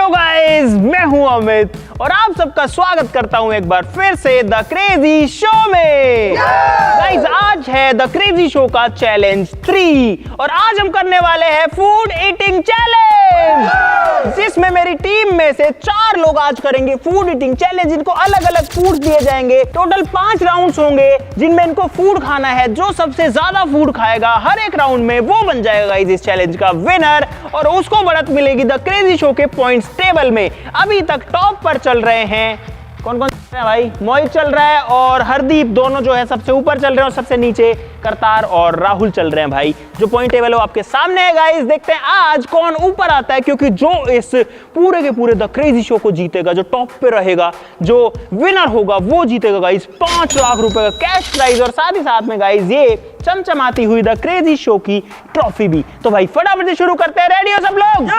Guys, मैं हूं अमित और आप सबका स्वागत करता हूं एक बार फिर से द क्रेजी शो में। गाइस, आज है द क्रेजी शो का चैलेंज 3 और आज हम करने वाले हैं फूड ईटिंग चैलेंज, जिसमें मेरी टीम में से 4 लोग आज करेंगे फूड ईटिंग चैलेंज। इनको अलग अलग फूड दिए जाएंगे। टोटल 5 राउंड्स होंगे जिनमें इनको फूड खाना है। जो सबसे ज्यादा फूड खाएगा हर एक राउंड में वो बन जाएगा गाइस इस चैलेंज का विनर और उसको बढ़त मिलेगी द क्रेजी शो के पॉइंट्स टेबल में। अभी तक टॉप पर चल रहे हैं कौन कौन है भाई? मोहित चल रहा है और हरदीप, दोनों जो है सबसे ऊपर चल रहे हैं और सबसे नीचे करतार और राहुल चल रहे हैं भाई। जो पॉइंट टेबल है वो आपके सामने है गाइस। देखते हैं आज कौन ऊपर आता है, क्योंकि जो इस पूरे के पूरे द क्रेजी शो को जीतेगा, जो टॉप पे रहेगा, जो विनर होगा वो जीतेगा गाइस 5 लाख रुपए का कैश प्राइज और साथ ही साथ में गाइस ये चमचमाती हुई द क्रेजी शो की ट्रॉफी भी। तो भाई फटाफट से शुरू करते हैं। रेडी हो सब लोग?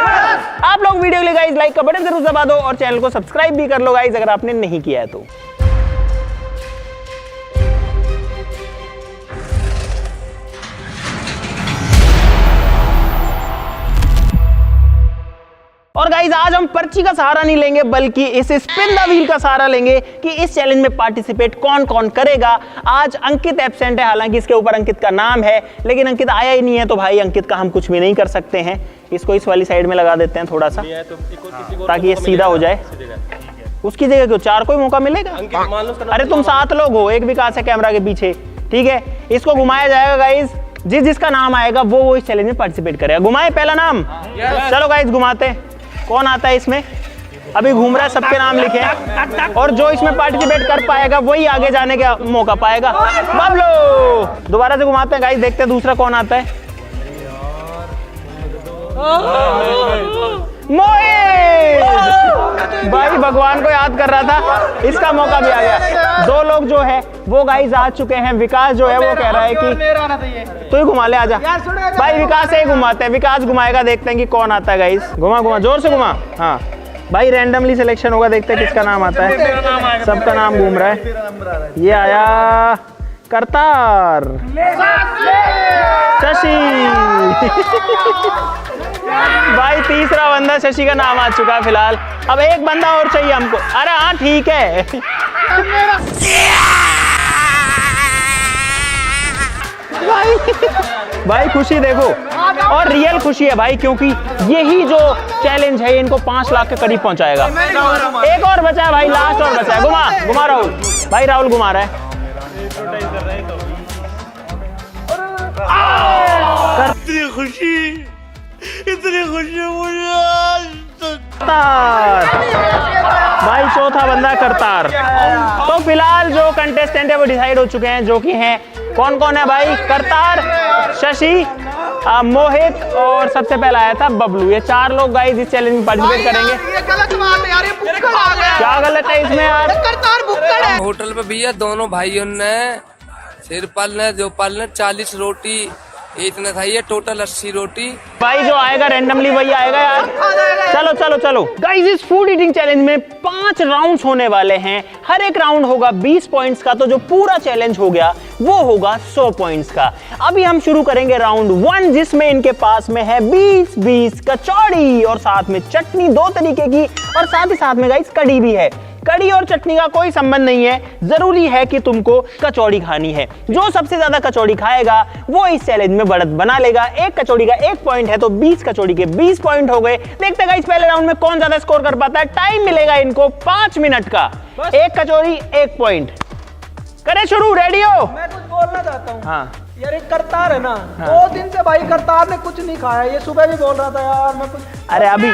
आप लोग वीडियो के लिए गाइस लाइक का बटन जरूर दबा दो और चैनल को सब्सक्राइब भी कर लो गाइस अगर आपने नहीं किया है तो। और गाइस आज हम पर्ची का सहारा नहीं लेंगे बल्कि इस स्पिन द व्हील का सहारा लेंगे कि इस चैलेंज में पार्टिसिपेट कौन कौन करेगा। आज अंकित एब्सेंट है, हालांकि इसके ऊपर अंकित का नाम है, लेकिन अंकित आया ही नहीं है तो भाई अंकित का हम कुछ भी नहीं कर सकते हैं। इसको इस वाली साइड में लगा देते हैं थोड़ा सा ताकि ये सीधा हो जाए। उसकी जगह क्यों 4 को ही मौका मिलेगा? अरे तुम 7 लोग हो, एक विकास है कैमरा के पीछे, ठीक है। इसको घुमाया जाएगा गाइस, जिसका नाम आएगा वो इस चैलेंज में पार्टिसिपेट करेगा। घुमाए पहला नाम, चलो गाइस घुमाते हैं। कौन आता है इसमें? अभी घूम रहा है, सबके नाम लिखे और जो इसमें पार्टिसिपेट कर पाएगा वही आगे जाने का मौका पाएगा। बबलो दोबारा से घुमाते हैं गाइस, देखते हैं दूसरा कौन आता है। मोहित भाई भगवान को याद कर रहा था, इसका मौका भी आ गया। 2 लोग जो है वो गाइस आ चुके हैं। विकास जो है वो कह रहा है कि तू ही घुमा ले, आजा भाई। विकास से ही घुमाते हैं, विकास घुमाएगा, देखते हैं कि कौन आता है गाइस। घुमा घुमा जोर से घुमा। हाँ भाई रैंडमली सिलेक्शन होगा, देखते हैं किसका नाम आता है। सबका नाम घूम रहा है। ये आया करतार, शशि भाई तीसरा बंदा शशि का नाम आ चुका है फिलहाल। अब एक बंदा और चाहिए हमको। अरे हाँ ठीक है भाई खुशी देखो, और रियल खुशी है भाई, क्योंकि यही जो चैलेंज है इनको 5 लाख के करीब पहुंचाएगा। एक और बचा है भाई, लास्ट और बचा है। घुमा घुमा राहुल भाई, राहुल घुमा रहा है। इतनी खुशी मुझे भाई। चौथा बंदा करतार। तो फिलहाल जो कंटेस्टेंट है वो डिसाइड हो चुके हैं, जो कि हैं कौन कौन है भाई? करतार, शशि, मोहित और सबसे पहला आया था बबलू। ये 4 लोग गाइस इस चैलेंज में पार्टिसिपेट करेंगे। ये गलत बात है यार, ये बुक्कड़ आ गया। क्या गलत है इसमें यार? करतार बुक्कड़ है। होटल पे भैया दोनों भाइयों ने सिरपल ने जो पल ने 40 रोटी इतना था, ये टोटल 80 रोटी। भाई जो आएगा रैंडमली वही आएगा यार। चलो चलो चलो गाइस, इस फूड ईटिंग चैलेंज में 5 राउंड्स होने वाले हैं। हर एक राउंड होगा 20 पॉइंट्स का, तो जो पूरा चैलेंज हो गया वो होगा 100 पॉइंट्स का। अभी हम शुरू करेंगे राउंड 1, जिसमें इनके पास में है 20 कचौड़ी और साथ में चटनी 2 तरीके की और साथ ही साथ में गाइस कड़ी भी है। कड़ी और चटनी का कोई संबंध नहीं है, जरूरी है कि तुमको कचौड़ी खानी है। जो सबसे ज्यादा कचौड़ी खाएगा वो इस चैलेंज में बढ़त बना लेगा। एक कचौड़ी का 1 पॉइंट है तो 20 कचौड़ी के 20 पॉइंट हो गए। देखते हैं गाइस पहले राउंड में कौन ज्यादा स्कोर कर पाता है। टाइम मिलेगा इनको 5 मिनट का। 1 कचौड़ी 1 पॉइंट। करे शुरू, रेडी हो? मैं कुछ बोलना चाहता हूँ। हाँ यार एक करतार है ना, 2 दिन से भाई करतार ने कुछ नहीं खाया। ये सुबह भी बोल रहा था यार मैं कुछ। अरे अभी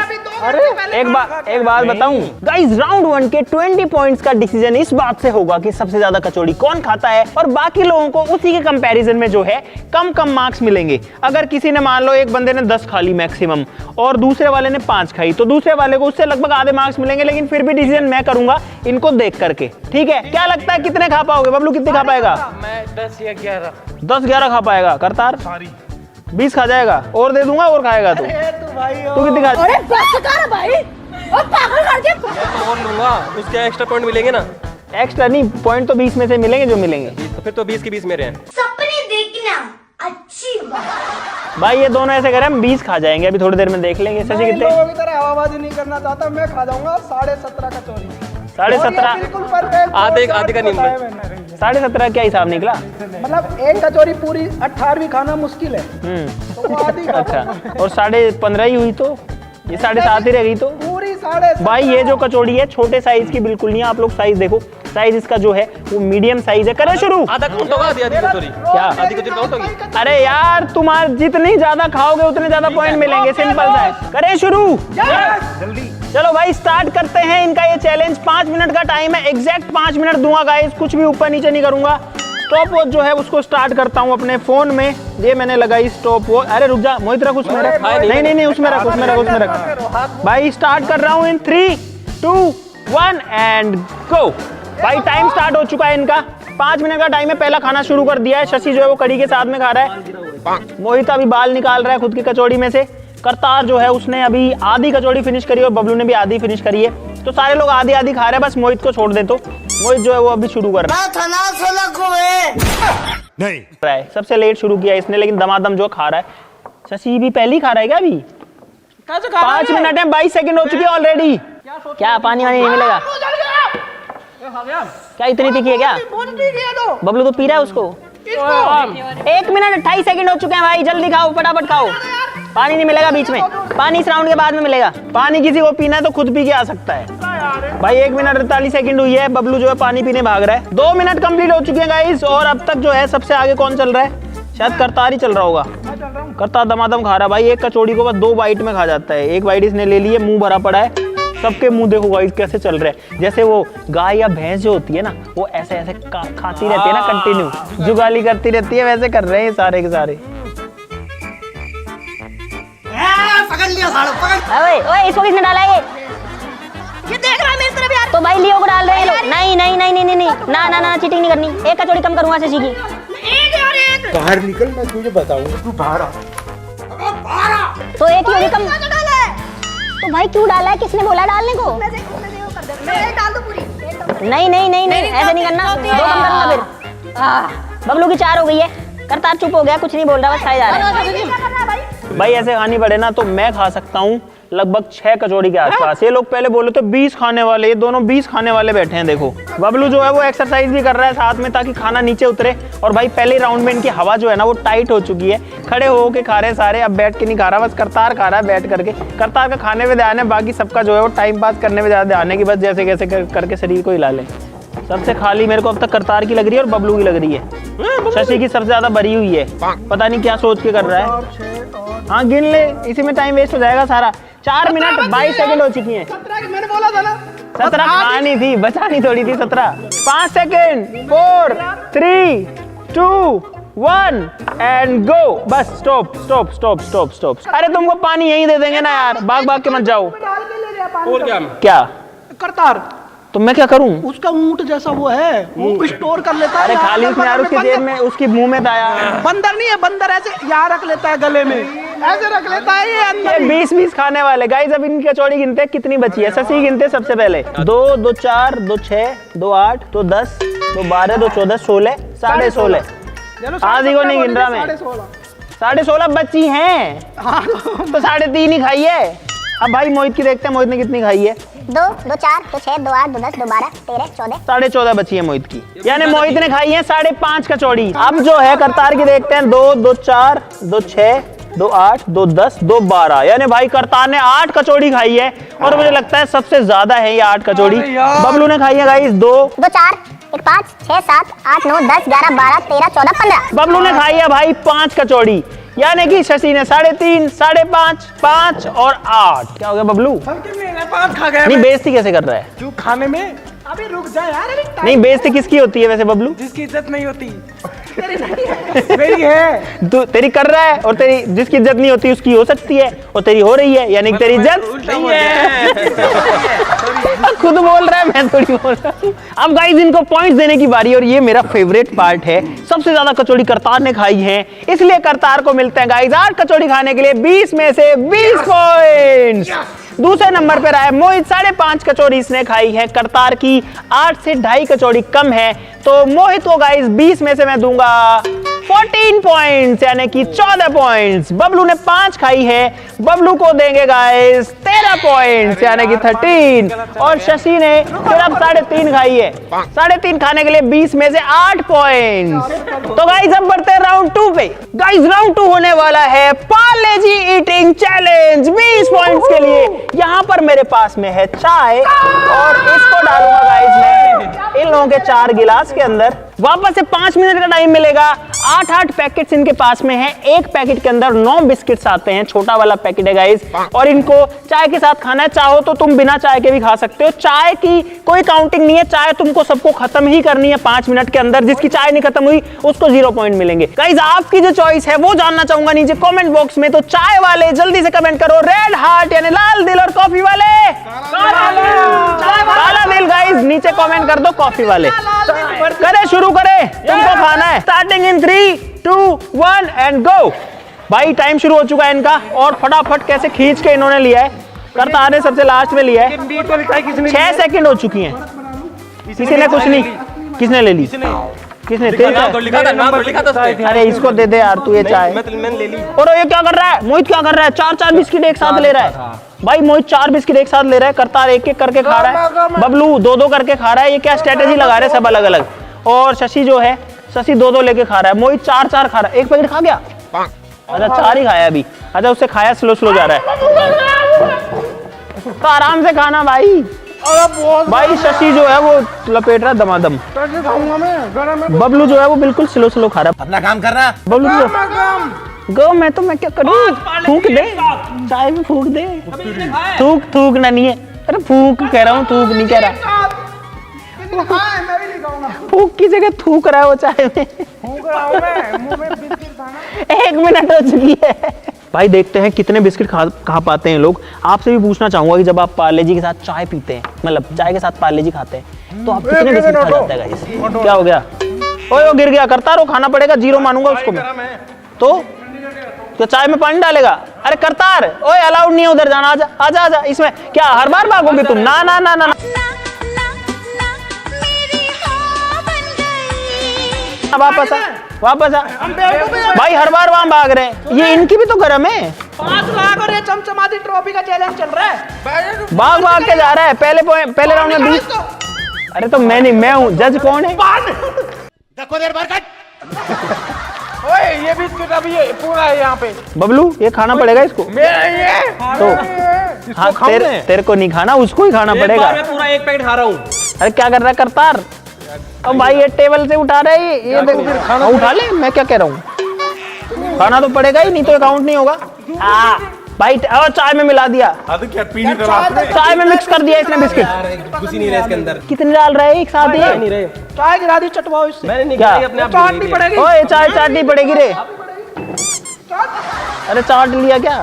एक बात बताऊं गाइस, राउंड 1 के 20 पॉइंट्स का डिसीजन इस बात से होगा कि सबसे ज्यादा कचौड़ी कौन खाता है और बाकी लोगों को उसी के कंपैरिजन में जो है कम मार्क्स मिलेंगे। अगर किसी ने मान लो एक बंदे ने 10 खा ली मैक्सिमम और दूसरे वाले ने 5 खाई, तो दूसरे वाले को उससे लगभग आधे मार्क्स मिलेंगे, लेकिन फिर भी डिसीजन मैं करूंगा इनको देख करके, ठीक है? क्या लगता है कितने खा पाओगे? बबलू कितने खा पाएगा? मैं 10 या 11 10-11 खा पाएगा। करतार 20 खा जाएगा और दे दूंगा और खाएगा तू कितनी खा? अरे बस कर भाई, और पागल करके बोल लूंगा, उसके एक्स्ट्रा पॉइंट मिलेंगे ना? एक्स्ट्रा नहीं, पॉइंट तो 20 में से मिलेंगे जो मिलेंगे। तो फिर तो 20 के 20 मेरे हैं। सपने देखना अच्छी बात। भाई ये दोनों ऐसे करें हम 20 खा जाएंगे, अभी थोड़ी देर में देख लेंगे। शशि कितने? लोगों की तरह हवाबाजी नहीं करना चाहता, मैं खा जाऊंगा 17.5 कचौरी। 17.5 बिल्कुल परफेक्ट। आधे का नींद में। 17.5 क्या हिसाब निकला? मतलब एक कचौरी पूरी 18वीं खाना मुश्किल है, तो वो आधी खा अच्छा, और 15.5 ही हुई तो ये 7.5 ही रह गई तो पूरी 7.5। भाई ये जो कचौड़ी है छोटे साइज की बिल्कुल नहीं है, आप लोग साइज देखो, साइज इसका जो है वो मीडियम साइज है। करें शुरू? आधा काउंट होगा, आधी कचौरी क्या? आधी कचौरी काउंट होगी। अरे यार तुम्हारे जितनी ज्यादा खाओगे उतने ज्यादा पॉइंट मिलेंगे, सिंपल सा है। करें शुरू? जल्दी चलो भाई स्टार्ट करते हैं इनका ये चैलेंज। 5 मिनट का टाइम है, एग्जैक्ट 5 मिनट दूंगा गाइस, कुछ भी ऊपर नीचे नहीं करूंगा। स्टॉप वॉच जो है उसको स्टार्ट करता हूं अपने फोन में, ये मैंने लगाई स्टॉप वॉच। अरे रुक जा मोहित, रख उसमें रख। नहीं उसमें रख, उसमें रख, उसमें रख। भाई स्टार्ट कर रहा हूं इन 3, 2, 1 एंड गो। भाई टाइम स्टार्ट हो चुका है इनका, 5 मिनट का टाइम है। पहला खाना शुरू कर दिया है, शशि जो है वो कड़ी के साथ में खा रहा है, मोहित अभी बाल निकाल रहा है खुद की कचौड़ी में से, करतार जो है उसने अभी आधी कचौड़ी फिनिश करी और बबलू ने भी आधी फिनिश करी है, तो सारे लोग आधी आधी खा रहे हैं, बस मोहित को छोड़ दे। तो मोहित जो है वो अभी शुरू कर रहा है, सबसे लेट शुरू किया इसने, लेकिन दमादम जो खा रहा है। शशि भी पहले ही खा रहा है क्या अभी? 5 मिनट है, 22 सेकंड हो चुकी है ऑलरेडी। क्या पानी वानी नहीं मिलेगा क्या? इतनी तीखी है क्या? बबलू तो पी रहा है उसको। 1 मिनट 28 सेकंड हो चुके हैं भाई, जल्दी खाओ, फटाफट खाओ। पानी नहीं मिलेगा बीच में, पानी इस राउंड के बाद में मिलेगा। पानी किसी को पीना है तो खुद पी के आ सकता है भाई। 1 मिनट 48 सेकंड हुई है, बबलू जो है पानी पीने भाग रहा है। 2 मिनट कंप्लीट हो चुके हैं गाइस, और अब तक जो है सबसे आगे कौन चल रहा है? शायद करतार ही चल रहा होगा। करतार दमादम खा रहा है भाई, एक कचौड़ी को बस 2 बाइट में खा जाता है। 1 बाइट इसने ले ली है, मुंह भरा पड़ा है, सबके मुंह देखो गाइस कैसे चल रहे हैं, जैसे वो गाय या भैंस जो होती है ना, वो ऐसे ऐसे खाती रहती है ना, कंटिन्यू जुगाली करती रहती है, वैसे कर रहे हैं सारे के सारे। ओए इसको किसने डाला ये देख रहा है मेरी तरफ यार। तो भाई लियो को डाल रहे हैं लोग। नहीं ना चीटिंग नहीं करनी। एक कचौड़ी कम करूंगा शशि की। एक बाहर निकल, मैं तुझे बताऊंगा, तू बाहर आ। तो एक ही होगी कम। तो भाई क्यों डाला है? किसने बोला डालने को? डाल दो पूरी। नहीं ऐसे नहीं करना, 2 कम करना फिर। बबलू की 4 हो गई है, करतार चुप हो गया, कुछ नहीं बोल रहा, बस खाई जा रहा है। भाई ऐसे खानी पड़े ना तो मैं खा सकता हूँ लगभग 6 कचौड़ी के आसपास। ये लोग पहले बोले तो 20 खाने वाले, ये दोनों 20 खाने वाले बैठे हैं। देखो बबलू जो है वो एक्सरसाइज भी कर रहा है साथ में, ताकि खाना नीचे उतरे। और भाई पहले राउंड में इनकी हवा जो है ना वो टाइट हो चुकी है, खड़े हो के खा रहे सारे, अब बैठ के नहीं खा रहा, बस करतार खा रहा है बैठ करके। करतार का खाने में ध्यान है, बाकी सबका जो है वो टाइम पास करने में ज्यादा ध्यान है, कि बस जैसे कैसे करके शरीर को हिला ले। सबसे खाली मेरे को अब तक करतार की लग रही है और बबलू की लग रही है। शशि की सबसे ज्यादा भरी हुई है, पता नहीं क्या सोच के कर रहा है। हाँ गिन ले, इसी में टाइम वेस्ट हो जाएगा सारा। 4 मिनट 22 सेकंड हो चुकी हैं। 17 मैंने बोला था ना, 17 खानी थी, बचानी थोड़ी थी। 17 5 second 4 3 2 1 and go. Bus stop. अरे तुमको पानी यहीं दे देंगे ना यार, भाग के मत जाओ। डाल के ले लिया पानी। और क्या? क्या करतार तो मैं क्या करूं? उसका ऊंट जैसा वो है, वो स्टोर कर लेता है। अरे खाली उसने यार उसकी जेब में, उसकी मुंह में दाया। बंदर नहीं है, बंदर ऐसे यहाँ रख लेता है गले में, ऐसे रख लेता है ये अंदर। 20 खाने वाले गाइस। अब इनकी कचौड़ी गिनते हैं कितनी बची है। शशि गिनते सबसे पहले। 2 2 4 2 6 2 8 2 10 2 12 2 14 16 16.5। आधी को नहीं गिन रहा मैं, 16.5 बची हैं तो 3.5 ही खाई है। अब भाई मोहित की देखते हैं, मोहित ने कितनी खाई है। 2 2 4 2 6 2 8 2 10 2 12 13 14 14.5 बची है मोहित की, यानी मोहित ने खाई है 5.5 कचौड़ी। अब जो है करतार की देखते हैं। 2 2 4 2 6 2 8 2 10 2 12, यानी भाई करतार ने 8 कचौड़ी खाई है, और मुझे लगता है सबसे ज्यादा है ये 8 कचौड़ी। बबलू ने खाई है गाइस 2 2 4 1 5 6 7 8 9 10 11 12 13 14 15। बबलू ने खाई है भाई 5 कचौड़ी, यानी कि शशि ने 3.5 5.5 5 और 8। क्या हो गया बबलू? 5 खा गया। नहीं बेइज्जती कैसे कर रहा है? क्यों खाने में? अभी रुक जा यार, अभी नहीं बेइज्जती किसकी होती है वैसे बबलू? जिसकी इज्जत नहीं होती। तेरी नहीं है, मेरी है। तू तेरी कर रहा है, और तेरी जिसकी इज्जत नहीं होती उसकी हो सकती है, और तेरी हो रही है, यानी कि तेरी इज्जत नहीं है। खुद बोल रहा है, मैं थोड़ी बोल रहा हूँ। अब गाइस इनको पॉइंट्स देने की बारी, और ये मेरा फेवरेट पार्ट है। सबसे ज्यादा कचौड़ी करतार ने खाई है, इसलिए करतार को मिलते हैं गाइस 8 कचौड़ी खाने के लिए 20 में से 20 पॉइंट्स। दूसरे नंबर पर आया मोहित, 5.5 कचौड़ी इसने खाई है। करतार की 8 से 2.5 कचौड़ी कम है, तो मोहित को गाइस 20 में से मैं दूंगा 14 पॉइंट्स यानी कि 14 पॉइंट्स। बबलू ने 5 खाई है, बबलू को देंगे गाइस 13 पॉइंट्स यानी कि 13। और शशि ने सिर्फ 3.5 खाई है, 3.5 खाने के लिए 20 में से 8 पॉइंट्स। तो गाइस अब बढ़ते हैं राउंड 2 पे। गाइस राउंड 2 होने वाला है पार्ले जी ईटिंग चैलेंज 20 पॉइंट्स के लिए। यहाँ पर मेरे पास में है चाय और इसको डालूंगा गाइस मैं इन लोगों के 4 गिलास के अंदर। वापस से 5 मिनट का टाइम मिलेगा। 8 पैकेट्स इनके पास में है, एक पैकेट के अंदर 9 बिस्किट्स आते हैं, छोटा वाला पैकेट है गाइस। और इनको चाय के साथ खाना है, चाहो तो तुम बिना चाय के भी खा सकते हो। चाय की कोई काउंटिंग नहीं है, चाय तुमको सबको खत्म ही करनी है 5 मिनट के अंदर। जिसकी चाय नहीं खत्म हुई उसको 0 पॉइंट मिलेंगे। गाइस आपकी जो चॉइस है वो जानना चाहूंगा नीचे कमेंट बॉक्स में। तो चाय वाले जल्दी से कमेंट करो रेड हार्ट यानी लाल दिल, और कॉफी वाले काला दिल। गाइस नीचे कमेंट कर दो कॉफी वाले। करे शुरू करे, तुमको खाना है। Starting in 3, 2, 1 and go. भाई टाइम शुरू हो चुका है इनका और फटाफट कैसे खींच के इन्होंने लिया है। करतार ने सबसे लास्ट में लिया है। 6 सेकंड हो चुकी हैं। किसी ने कुछ नहीं, किसने ले ली? किसने? अरे इसको दे दे यार तू ये चाय। मैंने ले ली। और ये क्या कर रहा है? मोहित क्या कर रहा है? 4 बिस्किट एक साथ ले रहा है। भाई मोहित 4 बिस्किट एक साथ ले रहा है, करतार एक एक करके खा रहा है, बबलू 2-2 करके खा रहा है। ये क्या स्ट्रेटेजी लगा रहे हैं सब अलग अलग। और शशि जो है, शशि 2-2 लेके खा रहा है। मोहित 4-4 खा रहा है। एक पैकेट खा गया? अच्छा 4 ही खाया अभी। अच्छा उससे खाया स्लो जा रहा है। तो आराम से खाना भाई। भाई शशि जो है वो लपेट रहा है दमादम। बबलू जो है वो बिल्कुल स्लो खा रहा है। अपना काम कर रहा। बबलू गो मैं क्या करूं? फूंक दे चाय में, फूंक दे। थूक ना नहीं है। अरे फूंक कह रहा हूँ, थूक नहीं कह रहा। फूंक की जगह थूक रहा है वो चाय में। 1 मिनट हो चुकी है। भाई देखते हैं कितने बिस्किट खा पाते हैं लोग। आपसे भी पूछना चाहूंगा कि जब आप पार्ले जी के साथ चाय पीते हैं, मतलब चाय के साथ पार्ले जी खाते हैं, तो आप कितने बिस्किट खा जाते हैं गाइस? क्या हो गया? ओए वो गिर गया। करतार वो खाना पड़ेगा, 0 मानूंगा उसको मैं। तो चाय में पानी डालेगा? अरे करतार ओए अलाउड नहीं है उधर जाना। आजा इसमें क्या हर बार भागोगे तुम? ना वापस आ। भाई हर बार वहां भाग रहे हैं। ये इनकी भी तो गरम है। 5 लाख और ये चमचमाती ट्रॉफी का चैलेंज चल रहा है। भाग के जा रहा है। पहले राउंड में 20। अरे तो मैं नहीं, मैं हूँ। जज कौन है? ओए ये बिस्किट अभी ये पूरा है यहाँ पे। बबलू ये खाना पड़ेगा इसको। तो हाँ तेरे को नहीं खाना, उसको ही खाना पड़ेगा। मैं पूरा 1 पैकेट खा रहा हूँ। अरे क्या कर रहा है करतार? अब भाई ये टेबल से उठा रहा है ये खाना उठा ले। मैं क्या कह रहा हूँ, खाना तो पड़ेगा ही, नहीं तो अकाउंट नहीं होगा। भाई चाय में मिला दिया। क्या पीनी चाय में मिक्स कर दिया इसने बिस्किट। कुछ ही नहीं रहे इसके अंदर। कितने डाल रहे हैं एक साथ? ये नहीं रहे। चाय गिरा दी, चटवाओ इससे। मैंने नहीं क्या? खाई, अपने आप चाटनी पड़ेगी। ओए चाय चाटनी पड़ेगी रे। अरे चाट लिया क्या?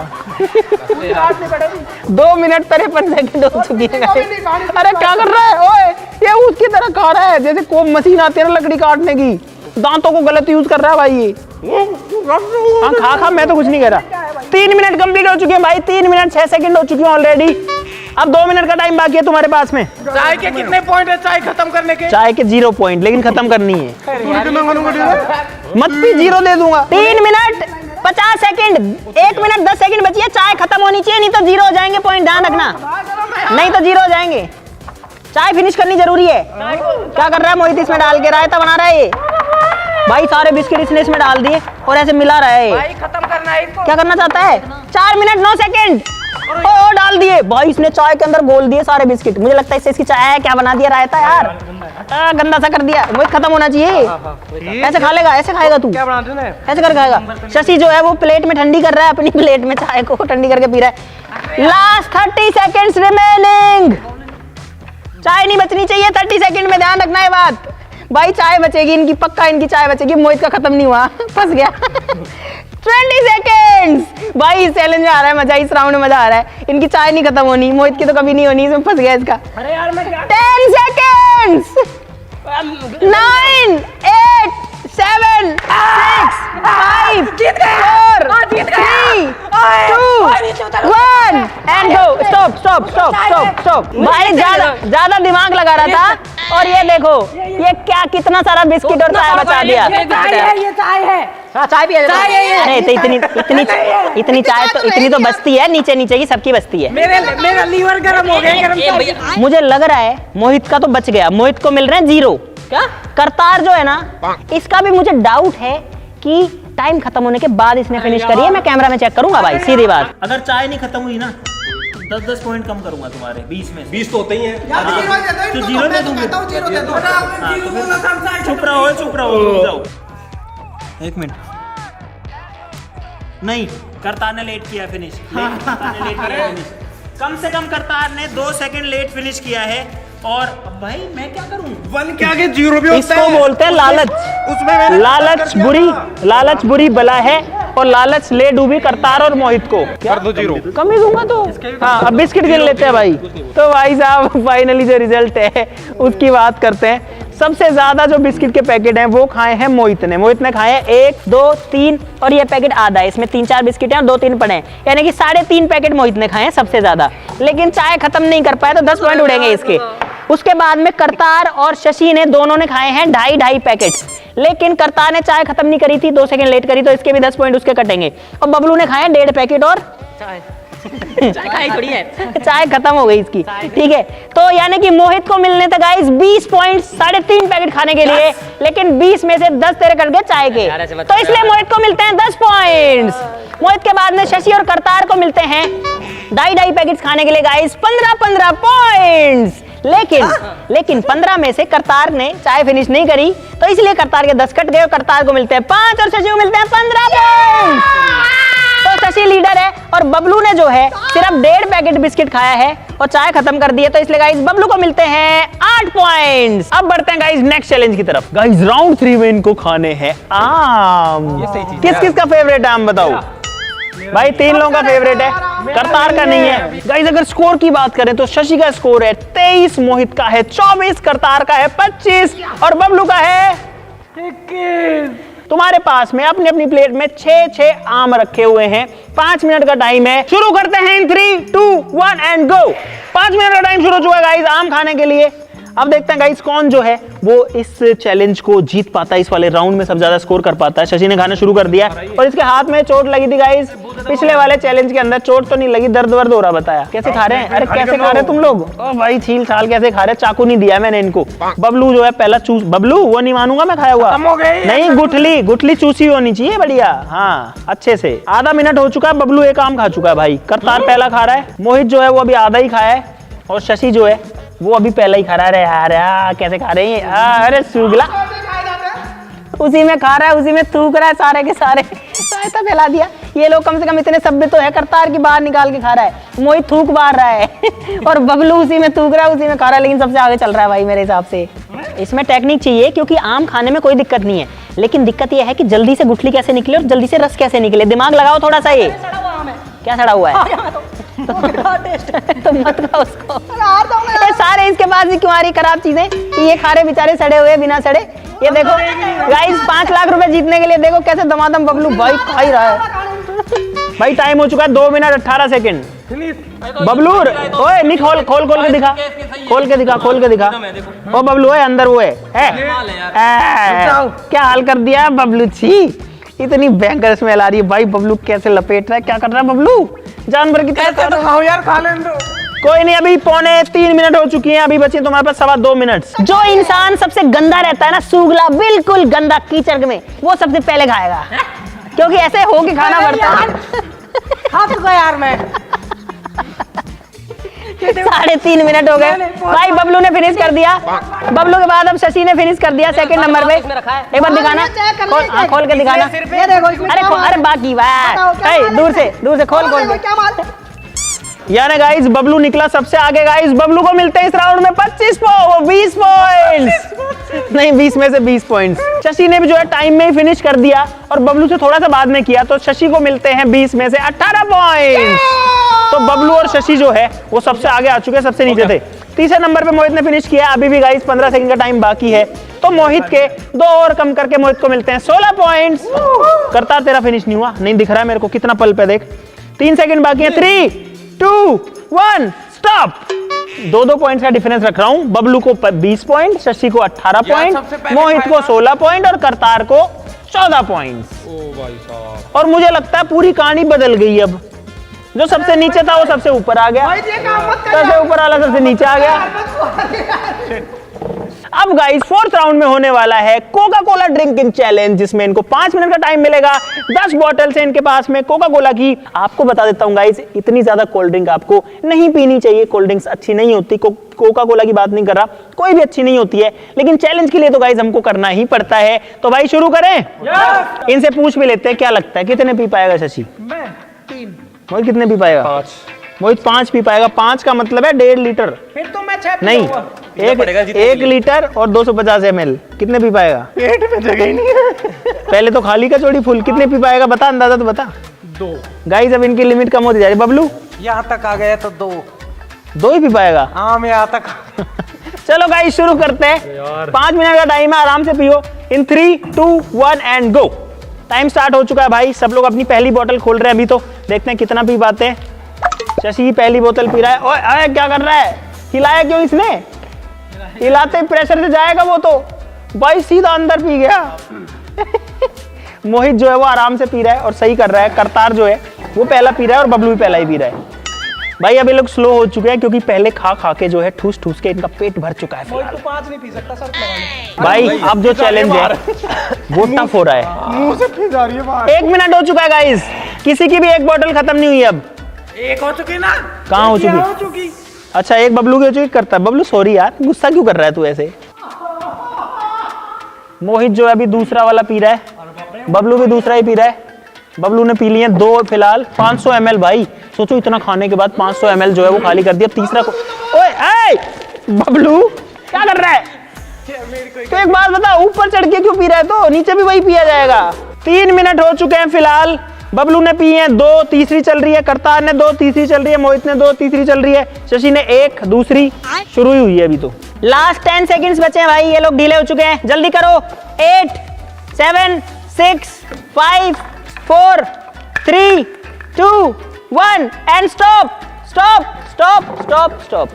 2 मिनट 53 सेकंड हो चुकी है। अरे क्या कर रहा है? ओए ये उसकी तरह खा रहा है जैसे कोई मशीन आती है ना लकड़ी काटने की। दांतों को गलत यूज कर रहा है भाई ये। हाँ खा मैं तो कुछ नहीं कह रहा। 3 मिनट कंप्लीट हो चुके हैं भाई। 3 मिनट 6 सेकंड हो चुके हैं ऑलरेडी। अब 2 मिनट का टाइम बाकी है तुम्हारे पास में। चाय के कितने पॉइंट है चाय खत्म करने के? चाय के 0 पॉइंट, लेकिन खत्म करनी है। मत भी 0 दे दूंगा। 3 मिनट 50 सेकंड, 1 मिनट 10 सेकंड बची है। चाय खत्म होनी चाहिए, नहीं तो 0 हो जाएंगे पॉइंट, ध्यान रखना। नहीं तो 0 हो जाएंगे। चाय फिनिश करनी जरूरी है। क्या कर रहा है मोहित? इसमें डाल के रायता बना रहा है ये। भाई सारे बिस्किट इसने इसमें डाल दिए और ऐसे मिला रहा है। भाई खत्म करना है इसको। क्या करना चाहता है? 4 मिनट 9 सेकंड ओ डाल दिए भाई इसने। चाय के अंदर घोल दिए सारे बिस्किट। मुझे लगता है इससे इसकी चाय क्या बना दिया रायता यार। गंदा सा कर दिया। मोहित खत्म होना चाहिए। ऐसे खा लेगा? ऐसे खाएगा तू? क्या बनाते हैं? ऐसे कर खाएगा। शशि जो है वो प्लेट में ठंडी कर रहा है, अपनी प्लेट में चाय को ठंडी करके पी रहा है। Last 30 seconds remaining. चाय नहीं बचनी चाहिए 30 सेकंड में, ध्यान रखना है बात। भाई चाय बचेगी इनकी, पक्का इनकी चाय बचेगी। मोहित का खत्म नहीं हुआ, फंस गया। 20 सेकंड्स। भाई इस चैलेंज में आ रहा है मजा, इस राउंड में मजा आ रहा है। इनकी चाय नहीं खत्म होनी, मोहित की तो कभी नहीं होनी, इसमें फंस गया इसका। अरे यार मैं 10 सेकंड्स। 9 8 7 6 5 4 3 2 1 and go. स्टॉप। भाई ज्यादा दिमाग लगा रहा था और ये देखो ये क्या कितना सारा बिस्किट और चाय बचा दिया। ये चाय है। हाँ चाय भी है। अरे तो इतनी चाय तो इतनी तो बचती है, नीचे नीचे की सबकी बचती है। मेरा लीवर गर्म हो गया, गर्म चाय। मुझे लग रहा है मोहित का तो बच गया, मोहित को मिल रहे हैं 0। क्या करतार जो है ना, इसका भी मुझे डाउट है कि टाइम खत्म होने के बाद इसने फिनिश करी है। मैं कैमरा में चेक करूंगा भाई, सीधी बात। अगर चाय नहीं खत्म हुई ना 10-10 पॉइंट कम करूंगा तुम्हारे 20 में से। 20 तो होते ही हैं। तो 0 दे दूंगी। चुप रहो रुक जाओ। 1 मिनट नहीं, करतार ने लेट किया फिनिश। कम से कम करतार ने 2 सेकंड लेट फिनिश किया है। और अब भाई मैं क्या करूं? 1 के आगे 0 भी होता है। इसको बोलते हैं लालच। उसमें लालच बुरी बला है और लालच ले डूबी करतार और मोहित को। कर दो 0। कम ही दूंगा तो। हाँ अब बिस्किट गिन लेते हैं भाई। तो भाई साहब फाइनली जो रिजल्ट है उसकी बात करते हैं। सबसे ज्यादा जो बिस्किट के पैकेट हैं वो खाए हैं मोहित ने खाए हैं 1 2 3 और ये पैकेट आधा है। इसमें 3-4 बिस्किट हैं और 2-3 पड़े हैं, यानी कि 3.5 पैकेट मोहित ने खाए हैं सबसे ज्यादा। लेकिन चाय खत्म नहीं कर पाए तो 10 पॉइंट उड़ेंगे इसके। उसके बाद में करतार और शशि ने दोनों ने खाए हैं 2.5 पैकेट्स। लेकिन करतार ने चाय खत्म नहीं करी थी, 2 सेकंड लेट करी, तो इसके भी 10 पॉइंट उसके कटेंगे। और बबलू ने खाए 1.5 पैकेट और चाय थोड़ी है, चाय खत्म हो गई इसकी। ठीक है, तो यानी कि मोहित को मिलने थे गाइस 20 पॉइंट 3.5 पैकेट खाने के लिए। लेकिन 20 में से 10 तेरे कट गए चाय के, तो इसलिए मोहित को मिलते हैं 10 पॉइंट्स। मोहित के बाद में शशि और करतार को मिलते हैं 2.5 पैकेट्स खाने के लिए गाइस 15 पॉइंट्स। लेकिन 15 में से करतार ने चाय फिनिश नहीं करी, तो इसलिए करतार के 10 कट गए और करतार को मिलते हैं 5 और शशि को मिलते हैं 15 पॉइंट। तो शशि लीडर है और बबलू ने जो है सिर्फ 1.5 पैकेट बिस्किट खाया है और चाय खत्म कर दी है, तो इसलिए गाइस बबलू को मिलते हैं 8 पॉइंट्स। अब बढ़ते हैं गाइस नेक्स्ट चैलेंज की तरफ। गाइस राउंड 3 में इनको खाने हैं आम। किस का फेवरेट आम बताओ भाई? 3 लोगों का फेवरेट है, करतार का नहीं है। गाइस अगर स्कोर की बात करें तो शशि का स्कोर है 23, मोहित का है 24, करतार का है 25 और बबलू का है 21। तुम्हारे पास में अपनी अपनी प्लेट में 6 आम रखे हुए हैं। 5 मिनट का टाइम है। शुरू करते हैं इन 3 2 1 एंड गो। 5 मिनट का टाइम शुरू हो चुका है गाइस आम खाने के लिए। अब देखते हैं गाइस कौन जो है वो इस चैलेंज को जीत पाता है, इस वाले राउंड में सब ज्यादा स्कोर कर पाता है। शशि ने खाना शुरू कर दिया और इसके हाथ में चोट लगी थी गाइस। पिछले वाले चैलेंज के अंदर चोट तो नहीं लगी, दर्द वर्द हो रहा। बताया कैसे खा रहे हैं? अरे कैसे खा रहे हैं तुम लोग? ओ भाई छील छाल कैसे खा रहे हैं? चाकू नहीं दिया मैंने इनको। बबलू जो है पहला चूस, बबलू वो नहीं मानूंगा मैं खाया हुआ नहीं, गुठली चूसी होनी चाहिए बढ़िया। हाँ अच्छे से। आधा मिनट हो चुका है, बबलू 1 आम खा चुका है भाई। करतार पहला खा रहा है, मोहित जो है वो अभी आधा ही खाया है और शशि जो है वो अभी पहला ही खा रहा है। यार कैसे खा रहे हैं? अरे सुगला उसी में खा रहा है, उसी में थूक रहा है सारे के सारे। ऐसा फैला दिया। ये लोग कम से कम इतने सभ्य तो है, करतार की बाहर निकाल के खा रहा है, मोहित थूक मार रहा है और बबलू उसी में थूक रहा है, उसी में खा रहा है, लेकिन सबसे आगे चल रहा है भाई मेरे हिसाब से। इसमें टेक्निक चाहिए क्योंकि आम खाने में कोई दिक्कत नहीं है, लेकिन दिक्कत यह है कि जल्दी से गुठली कैसे निकले और जल्दी से रस कैसे निकले। दिमाग लगाओ थोड़ा सा। ये क्या सड़ा हुआ है? तो मत खाओ उसको। सारे इसके पास भी क्यों आ रही खराब चीजें? ये खा रहे बेचारे सड़े हुए बिना सड़े। ये देखो गाइस 5 लाख रुपए जीतने के लिए देखो कैसे दमादम बबलू भाई खा ही रहा है। भाई टाइम हो चुका है 2 मिनट 18 सेकंड। बबलू ओए नहीं खोल के दिखा, खोल के दिखा। ओ बबलू है अंदर वो है क्या हाल कर दिया बबलू? छी इतनी भयंकर स्मेल आ रही है भाई। बबलू कैसे लपेट रहा है, क्या कर रहा है बबलू? जानवर की तरह यार खा लेने दो। कोई नहीं, अभी 3 मिनट हो चुकी हैं, अभी बचे तुम्हारे पास 2.25 मिनट। जो इंसान सबसे गंदा रहता है ना, सूगला बिल्कुल गंदा कीचड़ में, वो सबसे पहले खाएगा क्योंकि ऐसे हो के खाना पड़ता है। खा चुका यार मैं। 3.5 मिनट हो गए भाई। बबलू ने फिनिश कर दिया। बबलू के बाद अब शशि ने फिनिश कर दिया सेकंड नंबर पे। एक बार दिखाना, खोल के दिखाना। अरे बाकी दूर से खोल के। यानी गाइस बबलू निकला सबसे आगे। गाइस बबलू को मिलते हैं इस राउंड में 20 पॉइंट्स। नहीं 20 में से 20 पॉइंट्स। शशि ने भी जो है टाइम में ही फिनिश कर दिया और बबलू से थोड़ा सा बाद में किया, तो शशि को मिलते हैं 20 में से 18 पॉइंट्स। तो बबलू और शशि जो है वो सबसे आगे आ चुके हैं, सबसे नीचे थे। तीसरे नंबर पे मोहित ने फिनिश किया। अभी भी गाइस 15 सेकंड का टाइम बाकी है, तो मोहित के 2 और कम करके मोहित को मिलते हैं 16 पॉइंट्स। करता तेरा फिनिश नहीं हुआ, नहीं दिख रहा है मेरे को कितना पल पे देख। 3 सेकंड बाकी है। 3 2 1 स्टॉप। 2-2 पॉइंट्स का डिफरेंस रख रहा हूँ। बबलू को 20 पॉइंट, शशि को 18 पॉइंट, मोहित को 16 पॉइंट और करतार को 14 पॉइंट। और मुझे लगता है पूरी कहानी बदल गई। अब जो सबसे नीचे था वो सबसे ऊपर आ गया, सबसे ऊपर वाला सबसे नीचे आ गया। अब गाइस 4th राउंड में होने वाला है कोका कोला ड्रिंकिंग चैलेंज, जिसमें इनको 5 मिनट का टाइम मिलेगा। 10 बॉटल्स हैं इनके पास में कोका कोला की। आपको बता देता हूँ गाइस, इतनी ज्यादा कोल्ड ड्रिंक आपको नहीं पीनी चाहिए। कोल्ड ड्रिंक्स अच्छी नहीं होती, कोका कोला की बात नहीं कर रहा, कोई भी अच्छी नहीं होती है, लेकिन चैलेंज के लिए तो गाइस हमको करना ही पड़ता है। तो भाई शुरू करें। इनसे पूछ भी लेते हैं क्या लगता है कितने पी पाएगा शशि? मैं 3। मोहित कितने पी पाएगा? 5। मोहित 5 पी पाएगा। 5 का मतलब है 1.5 लीटर। फिर तो मैं 6 नहीं, एक लीटर और 250 ml। कितने पी पाएगा? पेट में जगह ही नहीं है। पहले तो खाली का चोड़ी फुल। कितने पी पाएगा बता, अंदाजा तो बता। 2। गाइस अब इनकी लिमिट कम होती जा रही है। बबलू यहाँ तक आ गया तो 2। 2 ही पी पाएगा। हाँ मैं यहाँ तक। चलो गाइस शुरू करते हैं। 5 मिनट का टाइम है, आराम से पियो। इन 3, 2, 1 एंड गो। टाइम स्टार्ट हो चुका है भाई। सब लोग अपनी पहली बोतल खोल रहे हैं अभी। तो देखते हैं कितना पी पाते हैं। शशि पहली बोतल पी रहा है। ओए अरे क्या कर रहा है? हिलाया क्यों इसने? हिलाते प्रेशर से जाएगा वो तो। भाई सीधा अंदर पी गया। मोहित जो है वो आराम से पी रहा है और सही कर रहा है। करतार जो है वो पहला पी रहा है और बबलू भी पहला ही पी रहा है। भाई अब ये लोग स्लो हो चुके हैं क्योंकि पहले खा खा के जो है ठूस ठूस के इनका पेट भर चुका है। कोई तो 5 नहीं पी सकता, शर्त लगा ले। भाई अब जो चैलेंज है वो टफ हो रहा है। मुंह से फिर जा रही है बाहर। 1 मिनट हो चुका है गाइस। किसी की भी एक बोतल खत्म नहीं हुई। अब एक हो चुकी ना? कहाँ हो चुकी? हो चुकी। अच्छा एक बबलू की हो चुकी। करता है बबलू, सॉरी यार, गुस्सा क्यों कर रहा है तू ऐसे? मोहित जो है अभी दूसरा वाला पी रहा है। बबलू भी दूसरा ही पी रहा है। बबलू ने पी लिए 2 फिलहाल। 500 ml। भाई सोचो इतना खाने के बाद 500 ml जो है वो खाली कर दिया। तीसरा को ओए ए बबलू क्या कर रहा है? तो एक बात बता, ऊपर चढ़ के क्यों पी रहा है? तो नीचे भी वही पिया जाएगा। 3 मिनट हो चुके हैं फिलहाल। बबलू ने पी है 2, तीसरी चल रही है। करतार ने 2, तीसरी चल रही है। मोहित ने 2, तीसरी चल रही है। शशि ने 1, दूसरी शुरू ही हुई है अभी। तो लास्ट 10 सेकंड्स बचे हैं भाई। ये लोग ढीले हो चुके हैं, जल्दी करो। 8, 7, 6, 5, 4, 3, 2, 1 and stop stop stop stop stop.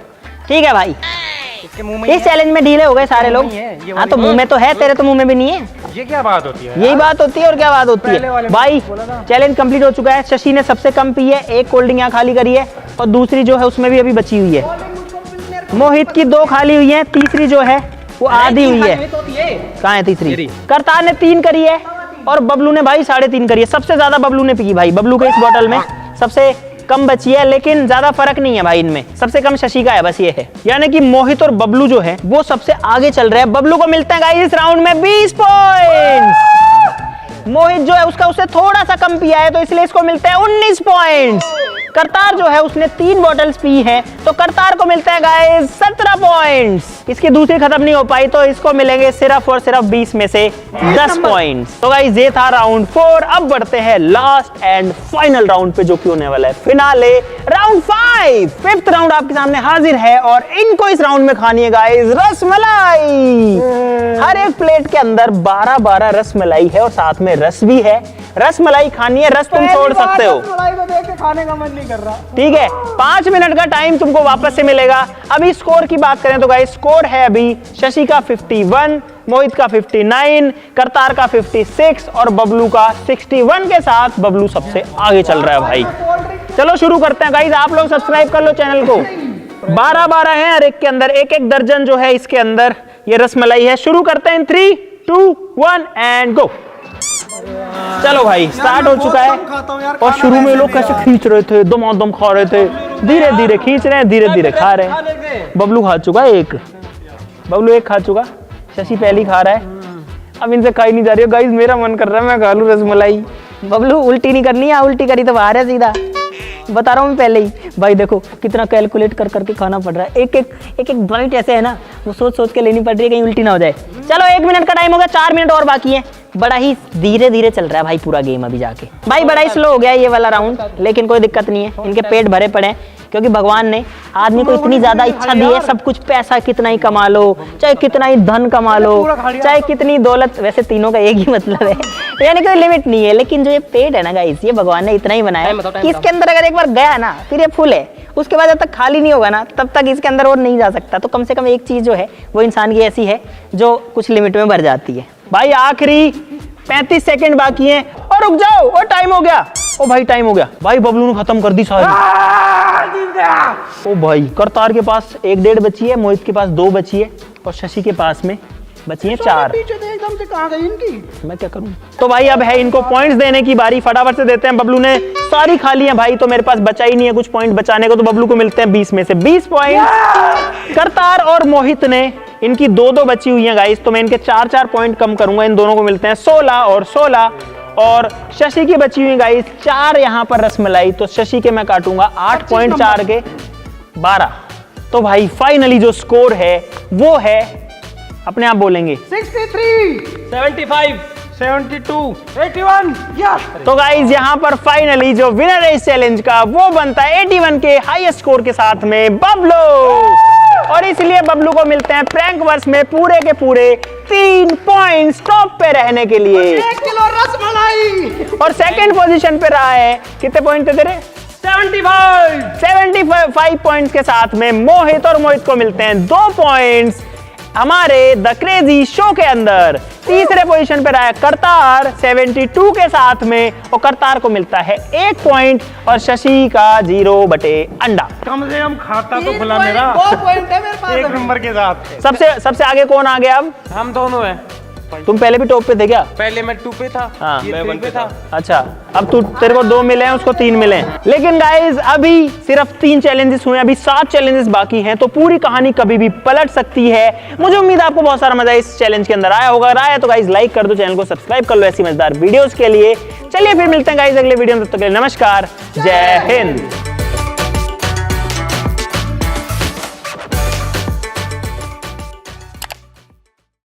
ठीक है भाई, इस चैलेंज में ढीले हो गए सारे लोग। हाँ तो मुंह में तो है, तेरे तो मुंह में भी नहीं है। ये क्या बात होती है? यही बात होती है और क्या बात होती है भाई। चैलेंज कंप्लीट हो चुका है। शशि ने सबसे कम पी है, 1 कोल्ड ड्रिंक यहाँ खाली करी है और दूसरी जो है उसमें भी अभी बची हुई है। मोहित की 2 खाली हुई है, तीसरी जो है वो आधी हुई है। कहाँ है तीसरी? करतार ने 3 करी है और बबलू ने भाई 3.5 करी है। सबसे ज्यादा बबलू ने पी भाई। बबलू के इस बोतल में सबसे कम बची है, लेकिन ज्यादा फर्क नहीं है भाई इनमें। सबसे कम शशि का है, बस ये है। यानी कि मोहित और बबलू जो है वो सबसे आगे चल रहे हैं। बबलू को मिलते हैं गाइस इस राउंड में 20 पॉइंट्स। मोहित जो है उसका उससे थोड़ा सा कम पिया है तो इसलिए इसको मिलते हैं 19 पॉइंट्स। करतार जो है उसने 3 बॉटल्स पी हैं तो करतार को मिलते हैं गाइस 17 पॉइंट्स। इसकी दूसरी खत्म नहीं हो पाई तो इसको मिलेंगे सिर्फ और सिर्फ 20 में से 10 पॉइंट्स। तो गाइस ये था राउंड 4। अब बढ़ते हैं लास्ट एंड फाइनल राउंड पे जो कि होने वाला है फिनाले राउंड 5। 5th राउंड आपके सामने हाजिर है और इनको इस राउंड में खानी है गाइस रसमलाई। हर एक प्लेट के अंदर 12-12 रसमलाई है और साथ में रस भी है। रसमलाई खानी है, रस तुम छोड़ सकते हो। रसमलाई को देख के खाने का मन नहीं कर रहा। ठीक है, 5 मिनट का टाइम तुमको वापस से मिलेगा। अभी स्कोर की बात करें तो गाइस स्कोर है अभी शशि का 51, मोहित का 59, करतार का 56 और बबलू का 61 के साथ बबलू सबसे आगे चल रहा है भाई। चलो शुरू करते हैं गाइस। आप लोग सब्सक्राइब कर लो चैनल को। 12-12 है हर एक के अंदर, एक दर्जन जो है इसके अंदर ये रसमलाई है। शुरू करते हैं 3, 2, 1 एंड गो। चलो भाई स्टार्ट हो चुका है और शुरू में लोग कैसे खींच रहे थे, दम खा रहे थे, धीरे धीरे खींच रहे हैं, धीरे धीरे खा रहे हैं। बबलू खा चुका है 1, बबलू 1 खा चुका, शशि पहली खा रहा है। अब इनसे खाई नहीं जा रही है गाइस, मेरा मन कर रहा है मैं खा लूं रसमलाई। बबलू उल्टी नहीं करनी है, उल्टी करी तो बाहर है सीधा, बता रहा हूँ मैं पहले ही। भाई देखो कितना कैलकुलेट कर करके खाना पड़ रहा है। एक एक बाइट ऐसे है ना, वो सोच सोच के लेनी पड़ रही है कहीं उल्टी ना हो जाए। चलो 1 मिनट का टाइम हो गया, 4 मिनट और बाकी है। बड़ा ही धीरे धीरे चल रहा है भाई पूरा गेम अभी जाके। भाई बड़ा ही स्लो हो गया ये वाला राउंड, लेकिन कोई दिक्कत नहीं है। इनके पेट भरे पड़े हैं क्योंकि भगवान ने आदमी को इतनी ज्यादा इच्छा दी है, सब कुछ पैसा कितना ही कमा लो, चाहे कितना ही धन कमा लो, चाहे कितनी दौलत, वैसे तीनों का एक ही मतलब है, यानी कोई लिमिट नहीं है। लेकिन जो ये पेट है ना गाइस, ये भगवान ने इतना ही बनाया कि इसके अंदर अगर एक बार गया ना फिर ये फुल है, उसके बाद जब तक खाली नहीं होगा ना तब तक इसके अंदर और नहीं जा सकता। तो कम से कम एक चीज जो है वो इंसान की ऐसी है जो कुछ लिमिट में भर जाती है। भाई आखिरी 35 सेकंड बाकी हैं और रुक जाओ, और टाइम हो गया। ओ भाई टाइम हो गया भाई, बबलू ने खत्म कर दी सारी। ओ भाई करतार के पास 1.5 बची है, मोहित के पास 2 बची है और शशि के पास में बची है 4। पीछे थे एकदम से, कहाँ गई इनकी? मैं क्या करूं? तो भाई अब है इनको पॉइंट्स देने की बारी, फटाफट से देते हैं। बबलू ने सारी खा ली है भाई, तो मेरे पास बचा ही नहीं है कुछ पॉइंट बचाने को, तो बबलू को मिलते हैं 20 में से 20 पॉइंट। करतार और मोहित ने इनकी 2-2 बची हुई है गाइस, तो मैं इनके 4-4 पॉइंट कम करूंगा, इन दोनों को मिलते हैं 16 और 16। और शशि की बची हुई गाइस 4 यहाँ पर रसमलाई, तो शशि के मैं काटूंगा 8.4 के 12। तो भाई फाइनली जो स्कोर है वो है, अपने आप बोलेंगे 63, 75, 72, 81, यस। तो गाइज यहाँ पर फाइनली जो विनर है इस चैलेंज का वो बनता है 81 के हाईएस्ट स्कोर के साथ में बबलू, और इसलिए बबलू को मिलते हैं प्रैंक वर्स में पूरे के पूरे 3 पॉइंट्स टॉप पे रहने के लिए। 1 किलो रसमलाई। और सेकंड पोजीशन पे रहा है, कितने पॉइंट थे तेरे? 75 पॉइंट्स के साथ में मोहित, और मोहित को मिलते हैं 2 पॉइंट्स हमारे द क्रेजी शो के अंदर। तीसरे पोजीशन पे रहा है करतार 72 के साथ में, और करतार को मिलता है 1 पॉइंट, और शशि का 0 बटे अंडा। कम से कम खाता तो खुला मेरा 2 पॉइंट है मेरे पास। 1 नंबर के साथ। सबसे आगे कौन आ गया अब? हम दोनों हैं। तुम पहले भी टॉप पे थे क्या? पहले मैं 2 पे था, हाँ। ये 3 पे था। अच्छा, अब तेरे को 2 मिले हैं, उसको 3 मिले हैं। लेकिन गाइज अभी सिर्फ 3 चैलेंजेस हुए, अभी 7 चैलेंजेस बाकी हैं, तो पूरी कहानी कभी भी पलट सकती है। मुझे उम्मीद है आपको बहुत सारा मजा इस चैलेंज के अंदर आया होगा। आया तो गाइज लाइक कर दो, चैनल को सब्सक्राइब कर लो ऐसी मजेदार वीडियोस के लिए। चलिए फिर मिलते हैं गाइज अगले वीडियो में, तब तक के लिए नमस्कार, जय हिंद।